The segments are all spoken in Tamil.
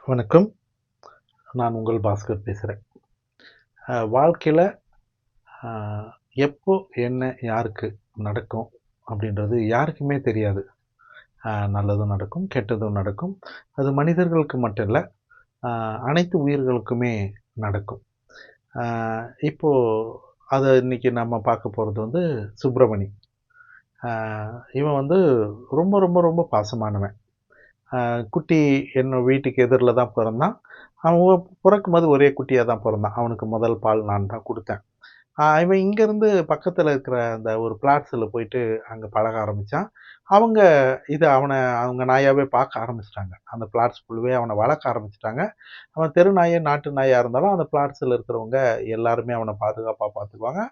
வணக்கம். நான் உங்கள் பாஸ்கர் பேசுறேன். வாழ்க்கையில அ எப்போ, என்ன, யாருக்கு நடக்கும் அப்படின்றது யாருக்குமே தெரியாது. நல்லதும் நடக்கும், கெட்டதும் நடக்கும். அது மனிதர்களுக்கு மட்டும் இல்ல, அ அனைத்து உயிர்களுக்குமே நடக்கும். அ இப்போ அத இன்னைக்கு நம்ம பார்க்க போறது வந்து சுப்பிரமணி. அ இவன் வந்து ரொம்ப, ரொம்ப, ரொம்ப பாசமானவன். குட்டி வீட்டுக்கு எதிர்ல தான் பொறந்தான். அவன் பொறக்கும்போது ஒரே குட்டியா தான் பொறந்தான். அவனுக்கு முதல் பால் நான் தான் குடுத்தேன். இவன் இங்கேருந்து பக்கத்துல இருக்கிற அந்த ஒரு பிளாட்ஸ்ல போயிட்டு அங்க பழக ஆரம்பிச்சான். அவங்க அவங்க நாயாவே பார்க்க ஆரம்பிச்சுட்டாங்க. அந்த பிளாட்ஸ் ஃபுல்லவே அவன வளர்க்க ஆரம்பிச்சுட்டாங்க. அவன் தெரு நாயே, நாட்டு நாயா இருந்தாலும் அந்த பிளாட்ஸ்ல இருக்கிறவங்க எல்லாருமே அவன பாதுகாப்பா பார்த்துக்குவாங்க.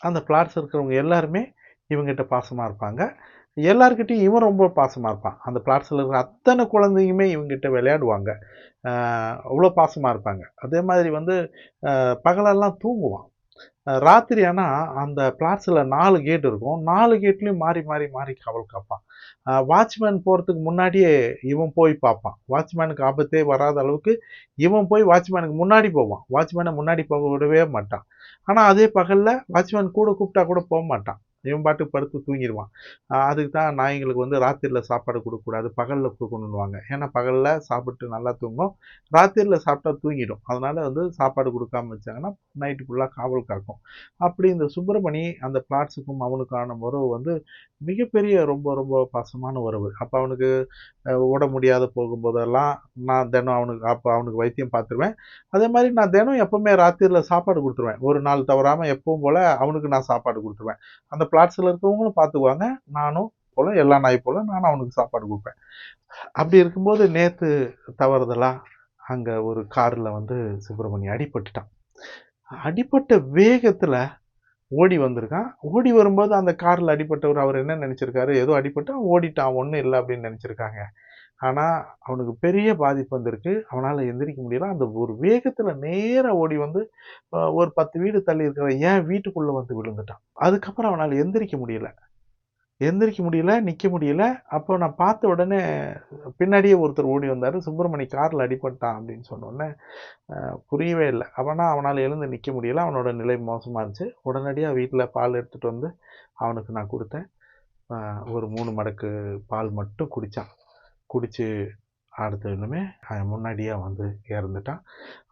அந்த பிளாட்ஸ் இருக்கிறவங்க எல்லாருமே இவன்கிட்ட பாசமா இருப்பாங்க. எல்லார்கிட்டயும் இவன் ரொம்ப பாசமா இருப்பான். அந்த பிளாட்ஸ்ல இருக்கிற அத்தன குழந்தையுமே இவன்கிட்ட விளையாடுவாங்க. அ அவ்ளோ பாசமா இருப்பாங்க. அதே மாதிரி வந்து பகலெல்லாம் தூங்குவான். ராத்திரி ஆனா, அந்த பிளாட்ஸ்ல 4 கேட் இருக்கும். 4 கேட்லயும் மாறி, மாறி, மாறி காவல் காப்பான். வாட்ச்மேன் போறதுக்கு முன்னாடியே இவன் போய் பார்ப்பான். வாட்ச்மேனுக்கு ஆபத்தே வராத அளவுக்கு இவன் போய் வாட்ச்மேனுக்கு முன்னாடி போவான். வாட்ச்மேன முன்னாடி போக விடவே மாட்டான். ஆனா, அதே பகல்ல வாட்ச்மேன் கூட கூப்பிட்டா கூட போமாட்டான். இவன் பாட்டுக்கு படுத்து தூங்கிருவான். அதுக்கு தான் நாய்ங்களுக்கு வந்து ராத்திரில சாப்பாடு குடுக்கக்கூடாது. பகல்ல குடுக்கணுன்னுவாங்க. ஏன்னா, பகல்ல சாப்பிட்டு நல்லா தூங்கும். ராத்திரில சாப்பிட்டா தூங்கிடும். அதனால வந்து சாப்பாடு குடுக்காம வச்சாங்கன்னா, நைட்டு ஃபுல்லா காவல் காக்கும். அப்படி இந்த சுப்பிரமணி அந்த பிளாட்ஸுக்கும் அவனுக்கான உறவு வந்து மிகப்பெரிய ரொம்ப ரொம்ப பாசமான உறவு. அப்ப அவனுக்கு உடம்பு முடியாத போகும்போதெல்லாம் நான் தினம் அவனுக்கு வைத்தியம் பார்த்துருவேன். அதே மாரி நான் தினம் எப்பவுமே ராத்திரில சாப்பாடு குடுத்துருவேன். ஒரு நாள் தவறாம எப்பவும் போல அவனுக்கு நான் சாப்பாடு குடுத்துருவேன். அந்த பிளாட்ஸ்ல இருக்கிறவங்களும் பார்த்துக்குவாங்க. நானும் போல எல்லா நாய் போல நானும் அவனுக்கு சாப்பாடு குடுப்பேன். அப்படி இருக்கும்போது நேத்து தவறுதலா அங்க ஒரு கார்ல வந்து சுப்பிரமணி அடிபட்டுட்டான். அடிபட்ட வேகத்துல ஓடி வந்திருக்கான். ஓடி வரும்போது அந்த கார்ல அடிபட்டவர் அவர் என்ன நெனச்சிருக்காரு, ஏதோ அடிபட்டு அவன் ஓடிட்டான். ஒண்ணும் இல்ல அப்படின்னு நெனச்சிருக்காங்க. ஆனா, அவனுக்கு பெரிய பாதிப்பு வந்திருக்கு. அவனால எந்திரிக்க முடியல. அந்த ஒரு வேகத்துல நேரா ஓடி வந்து ஒரு 10 வீடு தள்ளி இருக்கிற என் வீட்டுக்குள்ள வந்து விழுந்துட்டான். அதுக்கப்புறம் அவனால எந்திரிக்க முடியல. எந்திரிக்க முடியல, நிக்க முடியல. அப்போ நான் பார்த்த உடனே பின்னாடியே ஒருத்தர் ஓடி வந்தாரு. "சுப்பிரமணி கார்ல அடிபட்டான்" அப்படின்னு சொன்னோனே, புரியவே இல்ல. அப்பன்னா அவனால எழுந்து நிக்க முடியல. அவனோட நிலை மோசமா இருந்துச்சு. உடனடியா வீட்ல பால் எடுத்துட்டு வந்து அவனுக்கு நான் குடுத்தேன். அ ஒரு 3 மடக்கு பால் மட்டும் குடிச்சான். குடிச்சு அடுத்ததுமே முன்னாடியே வந்து இறந்துட்டான்.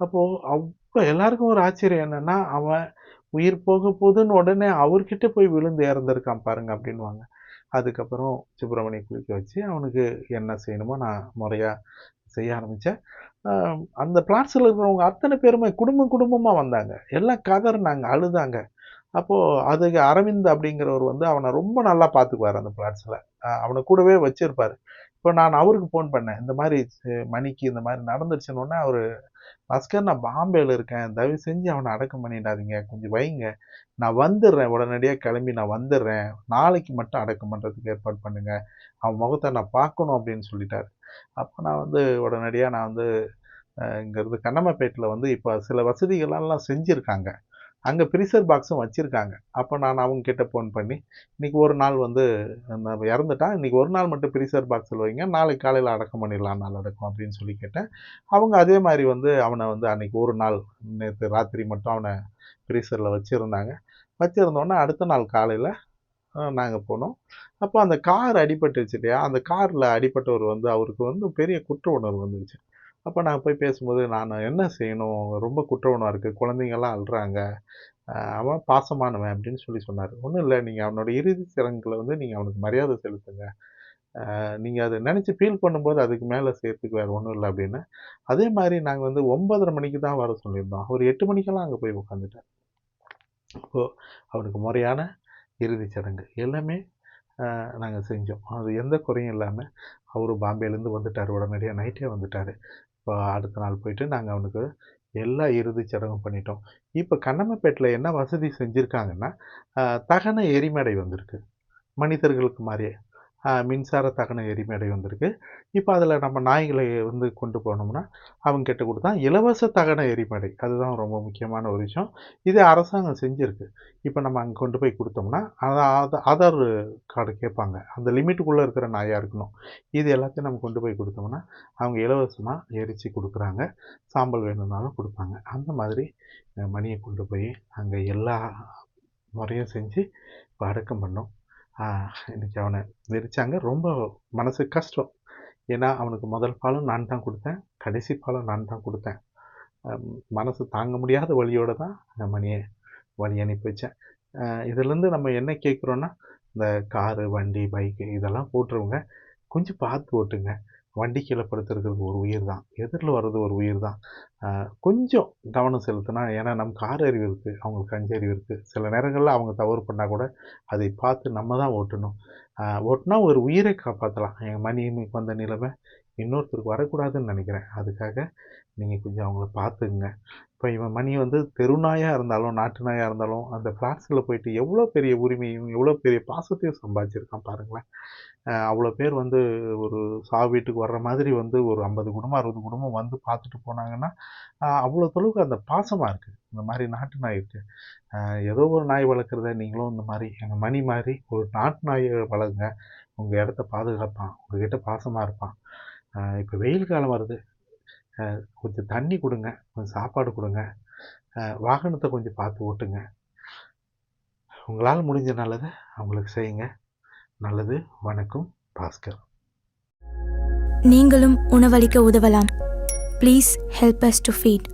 அப்போ அவ்ளோ எல்லாருக்கும் ஒரு ஆச்சரியம் என்னன்னா, அவன் உயிர் போக போதுன்னு உடனே அவர்கிட்ட போய் விழுந்து இறந்திருக்கான் பாருங்க அப்டின்னுவாங்க. அதுக்கப்புறம் சுப்பிரமணிய குளிக்க வச்சு, அவனுக்கு என்ன செய்யணுமோ நான் முறையா செய்ய ஆரம்பிச்சேன். அ அந்த பிளாட்ஸ்ல இருக்கிறவங்க அத்தன பேருமே குடும்பம் குடும்பமா வந்தாங்க. எல்லாம் கதறுனாங்க, அழுதாங்க. அப்போ அதுக்கு அரவிந்த் அப்படிங்கிறவர் வந்து அவன ரொம்ப நல்லா பார்த்துக்குவாரு அந்த பிளாட்ஸ்ல. அவன கூடவே வச்சிருப்பாரு. இப்ப நான் அவருக்கு ஃபோன் பண்ணேன். இந்த மாரி மணிக்கு இந்த மாரி நடந்துருச்சுன்னோனே அவரு, "பாஸ்கர் நான் பாம்பேல இருக்கேன். தயவு செஞ்சு அவன அடக்கம் பண்ணிடாதீங்க. கொஞ்சம் வைங்க. நான் வந்துர்றேன். உடனடியா கிளம்பி நான் வந்துர்றேன். நாளைக்கு மட்டும் அடக்கம் பண்றதுக்கு ஏற்பாடு பண்ணுங்க. அவன் முகத்த நான் பார்க்கணும்" அப்படின்னு சொல்லிட்டாரு. அப்ப நான் வந்து உடனடியா நான் வந்து இங்கருந்து கண்ணம்மாப்பேட்ல வந்து இப்ப சில வசதிகள்லாம் செஞ்சிருக்காங்க. அங்க ஃப்ரீசர் பாக்ஸும் வச்சிருக்காங்க. அப்ப நான் அவங்க கிட்ட ஃபோன் பண்ணி, "இன்னைக்கு ஒரு நாள் வந்து இறந்துட்டான். இன்னைக்கு ஒரு நாள் மட்டும் ஃப்ரீசர் பாக்ஸ்ல வைங்க. நாளைக்கு காலையில அடக்கம் பண்ணிடலாம் நல்லடக்கம்" அப்படின்னு சொல்லி கேட்டேன். அவங்க அதே மாரி வந்து அவன வந்து அன்னைக்கு ஒரு நாள் நேத்து ராத்திரி மட்டும் அவன ஃப்ரீசர்ல வச்சிருந்தாங்க. வச்சிருந்தோனே அடுத்த நாள் காலையில நாங்க போனோம். அப்போ அந்த கார் அடிபட்டுருச்சு இல்லையா? அந்த கார்ல அடிபட்டவர் வந்து அவருக்கு வந்து பெரிய குற்ற உணர்வு வந்துருச்சு. அப்ப நான் போய் பேசும்போது, "நானு என்ன செய்யணும்? ரொம்ப குற்ற உணர்வா இருக்கு. குழந்தைங்கலாம் அழுறாங்க. அவன் பாசமானவன்" அப்படின்னு சொல்லி சொன்னாரு. "ஒண்ணும் இல்ல. நீங்க அவனோட இறுதிச் சடங்குல வந்து நீங்க அவனுக்கு மரியாதை செலுத்துங்க. நீங்க அத நெனச்சு ஃபீல் பண்ணும்போது அதுக்கு மேல செய்யறதுக்கு வேற ஒண்ணும் இல்ல" அப்படின்னேன். அதே மாரி நாங்க வந்து 9:30 மணிக்கு தான் வர சொல்லியிருந்தோம். அவரு 8 மணிக்கெல்லாம் அங்க போய் உட்காந்துட்டாரு. அப்போ அவனுக்கு முறையான இறுதிச் சடங்கு எல்லாமே நாங்க செஞ்சோம். அது எந்த குறையும் இல்லாம அவரு பாம்பேலேருந்து வந்துட்டாரு. உடனடியா நைட்டே வந்துட்டாரு. இப்போ அடுத்த நாள் போயிட்டு நாங்க அவனுக்கு எல்லா இறுதிச் சடங்கும் பண்ணிட்டோம். இப்ப கண்ணம்மப்பேட்ல என்ன வசதி செஞ்சிருக்காங்கன்னா, அ தகன எரிமலை வந்திருக்கு. மனிதர்களுக்கு மாரியே. மின்சார தகன எரிமேடை வந்திருக்கு. இப்போ அதில் நம்ம நாய்களை வந்து கொண்டு போனோம்னா, அவங்க கிட்ட குடுத்தா இலவச தகன எரிமேடை. அதுதான் ரொம்ப முக்கியமான ஒரு விஷயம். இது அரசாங்கம் செஞ்சிருக்கு. இப்போ நம்ம அங்க கொண்டு போய் குடுத்தோம்னா, ஆதார் கார்டு கேட்பாங்க. அந்த லிமிட்டுக்குள்ள இருக்கிற நாயா இருக்கணும். இது எல்லாத்தையும் நம்ம கொண்டு போய் குடுத்தோம்னா, அவங்க இலவசமா எரிச்சு குடுக்குறாங்க. சாம்பல் வேணும்னாலும் குடுப்பாங்க. அந்த மாதிரி மணிய கொண்டு போய் அங்க எல்லா முறையும் செஞ்சு இப்ப அடக்கம் பண்ணோம். ஆ இன்னைக்கு அவன எரிச்சாங்க. ரொம்ப மனசுக்கு கஷ்டம். ஏன்னா, அவனுக்கு முதல் பாலும் நான் தான் குடுத்தேன். கடைசி பாலும் நான் தான் குடுத்தேன். மனசு தாங்க முடியாத வலியோட தான் மணிய வழி அனுப்பி வச்சேன். இதுலேருந்து நம்ம என்ன கேட்குறோன்னா, இந்த காரு, வண்டி, பைக்கு இதெல்லாம் ஓட்டுறவங்க கொஞ்சம் பார்த்து ஓட்டுங்க. வண்டி கீழ படுத்துருக்கிறது ஒரு உயிர் தான். எதிர்ல வர்றது ஒரு உயிர் தான். கொஞ்சம் கவனம் செலுத்துனா ஏன்னா நமக்கு 6 அறிவு இருக்கு. அவங்களுக்கு 5 அறிவு இருக்கு. சில நேரங்கள்ல அவங்க தவறு பண்ணா கூட அதை பார்த்து நம்ம தான் ஓட்டணும். ஓட்டுனா ஒரு உயிரை காப்பாத்தலாம். எங்க மணியனுக்கு வந்த நிலைமை இன்னொருத்தருக்கு வரக்கூடாதுன்னு நெனைக்கிறேன். அதுக்காக நீங்க கொஞ்சம் அவங்கள பார்த்துக்கங்க. இப்ப இவன் மணி வந்து தெரு நாயா இருந்தாலும், நாட்டு நாயா இருந்தாலும், அந்த ஃப்ளாட்ஸ்ல போயிட்டு எவ்வளோ பெரிய உரிமையும், எவ்வளோ பெரிய பாசத்தையும் சம்பாதிச்சிருக்கான் பாருங்களேன். அவ்வளோ பேர் வந்து ஒரு சாவு வீட்டுக்கு வர்ற மாதிரி வந்து ஒரு 50 குடும்பம், 60 குடும்பம் வந்து பார்த்துட்டு போனாங்கன்னா, அவ்வளோ தொழுவுக்கு அந்த பாசமா இருக்கு. இந்த மாரி நாட்டு நாய் இருக்கு. ஏதோ ஒரு நாய் வளர்க்குறத நீங்களும் இந்த மாரி எங்க மணி மாரி ஒரு நாட்டு நாய வளருங்க. உங்க இடத்த பாதுகாப்பான். உங்ககிட்ட பாசமா இருப்பான். இப்ப வெயில் காலம் வருது. கொஞ்சம் தண்ணி குடுங்க. கொஞ்சம் சாப்பாடு குடுங்க. வாகனத்த கொஞ்சம் பார்த்து ஓட்டுங்க. உங்களால முடிஞ்ச நல்லத அவங்களுக்கு செய்யுங்க. நல்லது. வணக்கம். பாஸ்கர். நீங்களும் உணவளிக்க உதவலாம். Please help us to feet.